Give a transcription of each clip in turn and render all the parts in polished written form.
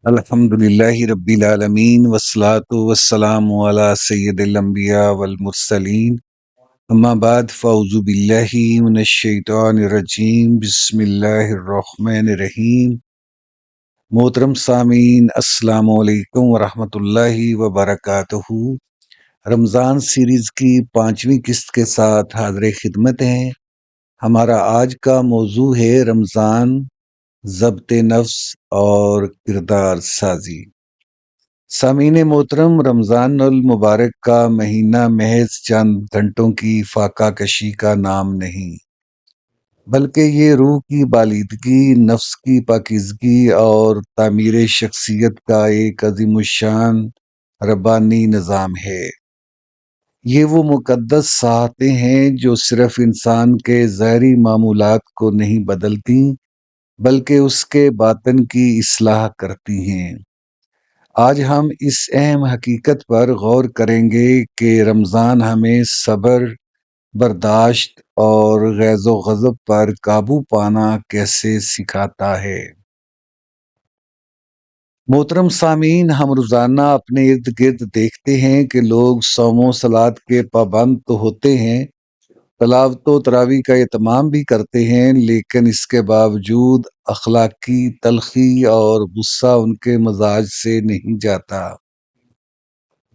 الحمد للہ رب العالمین والصلاة والسلام علی سید الانبیاء والمرسلین اما بعد فاعوذ باللہ من الشیطان الرجیم بسم اللہ الرحمن الرحیم۔ محترم سامعین، السلام علیکم ورحمۃ اللہ وبرکاتہ۔ رمضان سیریز کی 5ویں قسط کے ساتھ حاضر خدمت ہیں۔ ہمارا آج کا موضوع ہے رمضان، ضبط نفس اور کردار سازی۔ سامعین محترم، رمضان المبارک کا مہینہ محض چند گھنٹوں کی فاقہ کشی کا نام نہیں، بلکہ یہ روح کی بالیدگی، نفس کی پاکیزگی اور تعمیر شخصیت کا ایک عظیم الشان ربانی نظام ہے۔ یہ وہ مقدس ساعتیں ہیں جو صرف انسان کے ظاہری معمولات کو نہیں بدلتی، بلکہ اس کے باطن کی اصلاح کرتی ہیں۔ آج ہم اس اہم حقیقت پر غور کریں گے کہ رمضان ہمیں صبر، برداشت اور غیظ و غضب پر قابو پانا کیسے سکھاتا ہے۔ محترم سامعین، ہم روزانہ اپنے ارد گرد دیکھتے ہیں کہ لوگ صوم و صلات کے پابند تو ہوتے ہیں، تلاوت و تراویح کا اہتمام بھی کرتے ہیں، لیکن اس کے باوجود اخلاقی تلخی اور غصہ ان کے مزاج سے نہیں جاتا۔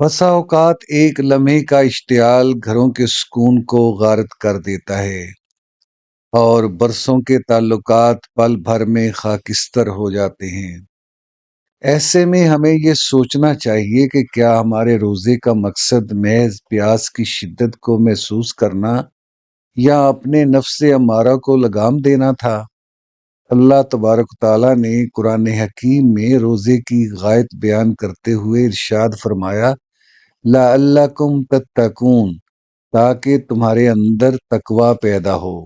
بسا اوقات ایک لمحے کا اشتعال گھروں کے سکون کو غارت کر دیتا ہے اور برسوں کے تعلقات پل بھر میں خاکستر ہو جاتے ہیں۔ ایسے میں ہمیں یہ سوچنا چاہیے کہ کیا ہمارے روزے کا مقصد محض پیاس کی شدت کو محسوس کرنا یا اپنے نفس امارہ کو لگام دینا تھا؟ اللہ تبارک و تعالیٰ نے قرآن حکیم میں روزے کی غایت بیان کرتے ہوئے ارشاد فرمایا، لعلکم تتقون، تاکہ تمہارے اندر تقوی پیدا ہو۔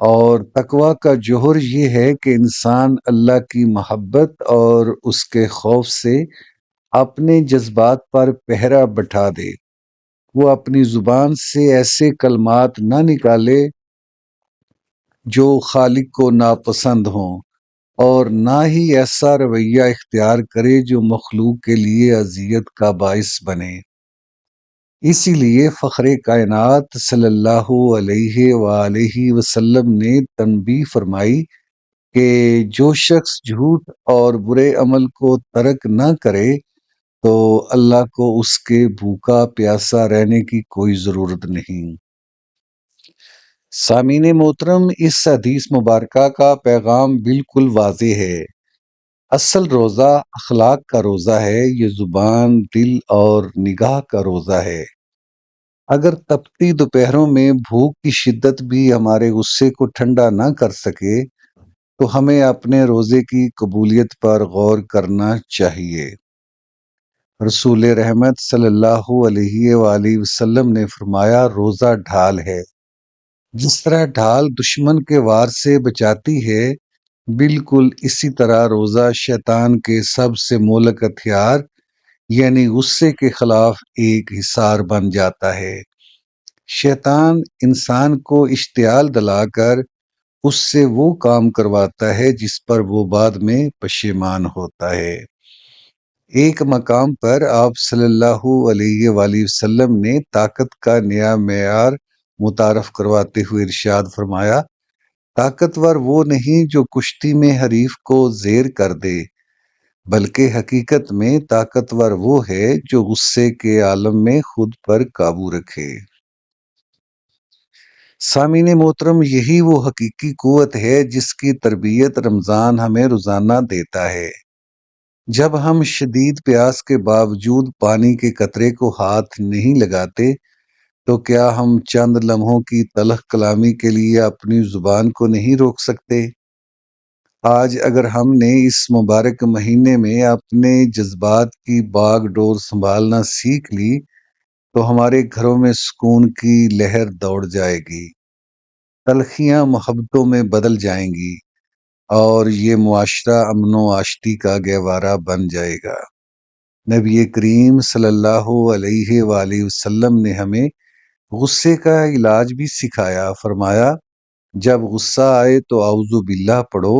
اور تقوی کا جوہر یہ ہے کہ انسان اللہ کی محبت اور اس کے خوف سے اپنے جذبات پر پہرا بٹھا دے۔ وہ اپنی زبان سے ایسے کلمات نہ نکالے جو خالق کو ناپسند ہوں، اور نہ ہی ایسا رویہ اختیار کرے جو مخلوق کے لیے اذیت کا باعث بنے۔ اسی لیے فخر کائنات صلی اللہ علیہ وآلہ وسلم نے تنبیہ فرمائی کہ جو شخص جھوٹ اور برے عمل کو ترک نہ کرے تو اللہ کو اس کے بھوکا پیاسا رہنے کی کوئی ضرورت نہیں۔ سامعین محترم، اس حدیث مبارکہ کا پیغام بالکل واضح ہے۔ اصل روزہ اخلاق کا روزہ ہے، یہ زبان، دل اور نگاہ کا روزہ ہے۔ اگر تپتی دوپہروں میں بھوک کی شدت بھی ہمارے غصے کو ٹھنڈا نہ کر سکے تو ہمیں اپنے روزے کی قبولیت پر غور کرنا چاہیے۔ رسول رحمت صلی اللہ علیہ وآلہ وسلم نے فرمایا، روزہ ڈھال ہے۔ جس طرح ڈھال دشمن کے وار سے بچاتی ہے، بالکل اسی طرح روزہ شیطان کے سب سے مہلک ہتھیار یعنی غصے کے خلاف ایک حصار بن جاتا ہے۔ شیطان انسان کو اشتعال دلا کر اس سے وہ کام کرواتا ہے جس پر وہ بعد میں پشیمان ہوتا ہے۔ ایک مقام پر آپ صلی اللہ علیہ وآلہ وسلم نے طاقت کا نیا معیار متعارف کرواتے ہوئے ارشاد فرمایا، طاقتور وہ نہیں جو کشتی میں حریف کو زیر کر دے، بلکہ حقیقت میں طاقتور وہ ہے جو غصے کے عالم میں خود پر قابو رکھے۔ سامعین محترم، یہی وہ حقیقی قوت ہے جس کی تربیت رمضان ہمیں روزانہ دیتا ہے۔ جب ہم شدید پیاس کے باوجود پانی کے قطرے کو ہاتھ نہیں لگاتے تو کیا ہم چند لمحوں کی تلخ کلامی کے لیے اپنی زبان کو نہیں روک سکتے؟ آج اگر ہم نے اس مبارک مہینے میں اپنے جذبات کی باغ ڈور سنبھالنا سیکھ لی تو ہمارے گھروں میں سکون کی لہر دوڑ جائے گی، تلخیاں محبتوں میں بدل جائیں گی اور یہ معاشرہ امن و آشتی کا گہوارہ بن جائے گا۔ نبی کریم صلی اللہ علیہ وآلہ وسلم نے ہمیں غصے کا علاج بھی سکھایا۔ فرمایا، جب غصہ آئے تو اعوذ باللہ پڑھو،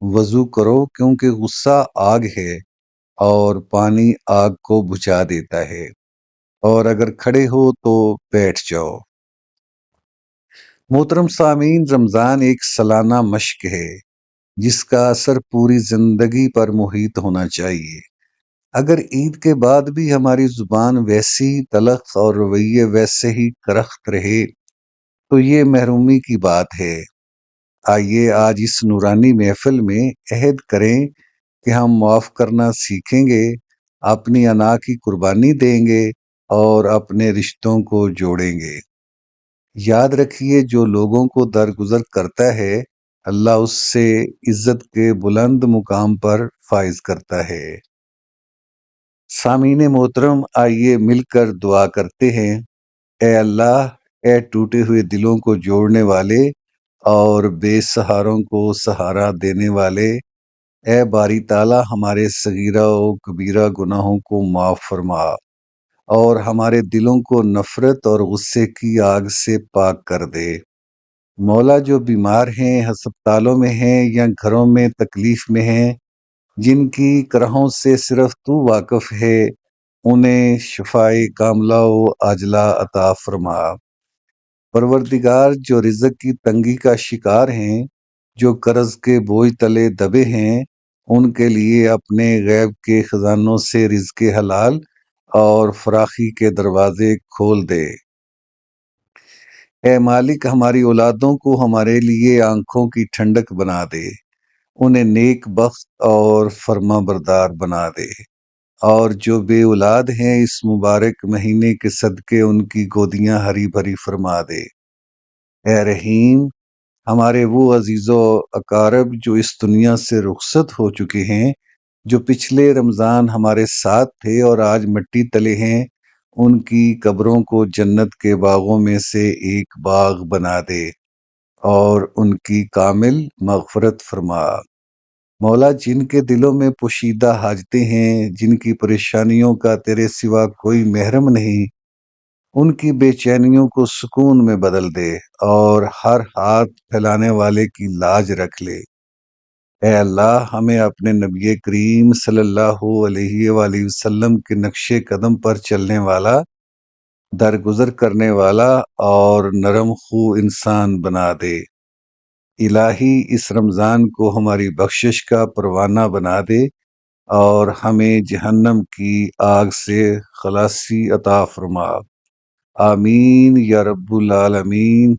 وضو کرو کیونکہ غصہ آگ ہے اور پانی آگ کو بجھا دیتا ہے، اور اگر کھڑے ہو تو بیٹھ جاؤ۔ محترم سامعین، رمضان ایک سالانہ مشق ہے جس کا اثر پوری زندگی پر محیط ہونا چاہیے۔ اگر عید کے بعد بھی ہماری زبان ویسی تلخ اور رویے ویسے ہی کرخت رہے تو یہ محرومی کی بات ہے۔ آئیے آج اس نورانی محفل میں عہد کریں کہ ہم معاف کرنا سیکھیں گے، اپنی انا کی قربانی دیں گے اور اپنے رشتوں کو جوڑیں گے۔ یاد رکھیے، جو لوگوں کو درگزر کرتا ہے اللہ اس سے عزت کے بلند مقام پر فائز کرتا ہے۔ سامعین محترم، آئیے مل کر دعا کرتے ہیں۔ اے اللہ، اے ٹوٹے ہوئے دلوں کو جوڑنے والے اور بے سہاروں کو سہارا دینے والے، اے باری تعالیٰ ہمارے صغیرہ و کبیرہ گناہوں کو معاف فرما اور ہمارے دلوں کو نفرت اور غصے کی آگ سے پاک کر دے۔ مولا، جو بیمار ہیں، ہسپتالوں میں ہیں یا گھروں میں تکلیف میں ہیں، جن کی کرہوں سے صرف تو واقف ہے، انہیں شفائے کاملہ و عاجلہ عطا فرما۔ پروردگار، جو رزق کی تنگی کا شکار ہیں، جو قرض کے بوجھ تلے دبے ہیں، ان کے لیے اپنے غیب کے خزانوں سے رزق حلال اور فراخی کے دروازے کھول دے۔ اے مالک، ہماری اولادوں کو ہمارے لیے آنکھوں کی ٹھنڈک بنا دے، انہیں نیک بخت اور فرما بردار بنا دے، اور جو بے اولاد ہیں اس مبارک مہینے کے صدقے ان کی گودیاں ہری بھری فرما دے۔ اے رحیم، ہمارے وہ عزیز و اقارب جو اس دنیا سے رخصت ہو چکے ہیں، جو پچھلے رمضان ہمارے ساتھ تھے اور آج مٹی تلے ہیں، ان کی قبروں کو جنت کے باغوں میں سے ایک باغ بنا دے اور ان کی کامل مغفرت فرما۔ مولا، جن کے دلوں میں پوشیدہ حاجتیں ہیں، جن کی پریشانیوں کا تیرے سوا کوئی محرم نہیں، ان کی بے چینیوں کو سکون میں بدل دے اور ہر ہاتھ پھیلانے والے کی لاج رکھ لے۔ اے اللہ، ہمیں اپنے نبی کریم صلی اللہ علیہ وآلہ وسلم کے نقش قدم پر چلنے والا، درگزر کرنے والا اور نرم خو انسان بنا دے۔ الہی، اس رمضان کو ہماری بخشش کا پروانہ بنا دے اور ہمیں جہنم کی آگ سے خلاصی عطا فرما۔ آمین یا رب العالمین۔